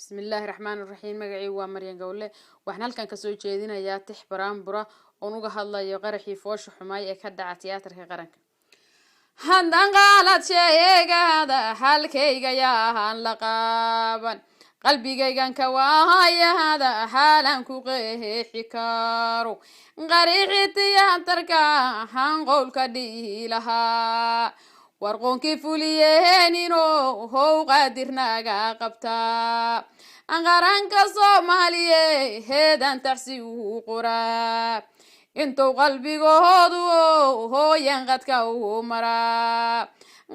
بسم الله الرحمن الرحيم مقعي ومريان قولي وحنا لكان كسو جيدين يا تح برامبرا ونوغا هادلا يقرحي فوش حماي اكدع تياتركي قرنك هندان قالت شيئا هذا حالكيغا يا هان لقابا قلبيغا كواهايا هذا حالان كوغيه حكارو غريحي تياتركا هان قولك ديه لها warqoonkii fuliyeenino how qaadirnaaga qabtaa qaranka Soomaaliye heedan taxsi u qoraa intuu qalbigoodu hooyan qadka u maraa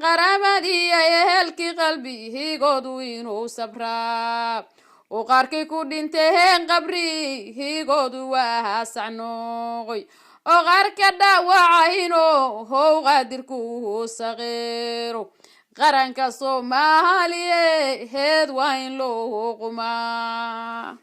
qarabadii ehelkii qalbigoodu inuu sabraa oo qaarkii ku dhinteen qabrigoodu waa sacnooqoy وغارك داوعينو هو قادركو صغيرو قرنك صومالي هيد وين لو قما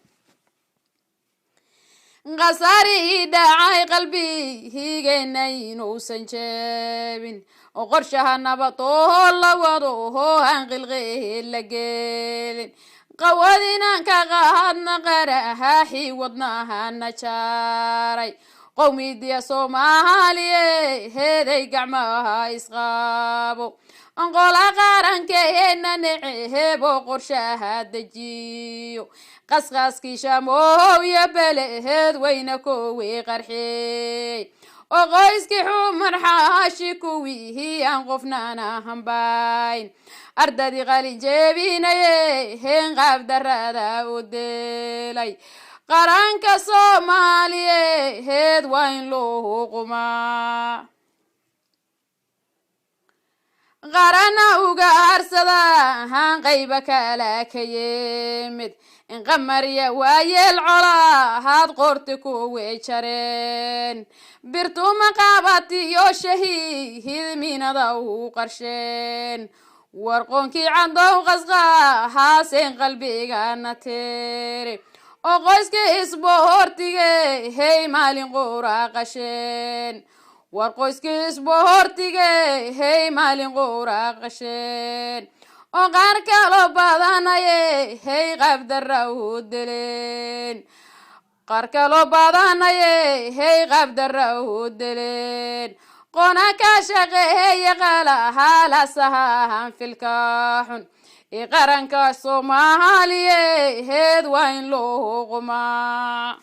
غساري داعي قلبي هيجينينو سنجابين وقرشها نبطو اللوضو هو هنقل غيه اللقيلين قوادنا كغادنا غرها حيوضناها نشاري قومي دي Soomaaliye heeday gacmaha isqaabo anqola qarankeena neeceebo qorshaha dajiyo qasqaskii shamooya belehed wayna koowii qarxey oo qoyskii xumar xaashi kuwii aan qofnaana hambayn ardadii qalin jeebinaye heen qaab darada u delay qaranka Soomaaliye heed wayn loo qumaa qarana uga harsada han qayba kala ka yimid in qamariya waayeel cola had qorti ku weejareen birtuma qabati yo shahiid minada u qarsheen warqoonkii candow qasqa haasen qalbiga nateere وقوسك إسبوهورتيجي هي مالين قورا قشين وقوسك إسبوهورتيجي هي مالين قورا قشين وقارك لو بدانا هي قبد الرود دلين قارك لو بدانا هي قبد الرود دلين قناك شقي هي غلا حالا سهام في الكاحن qaranka Soomaaliye heed wayn loo qumaa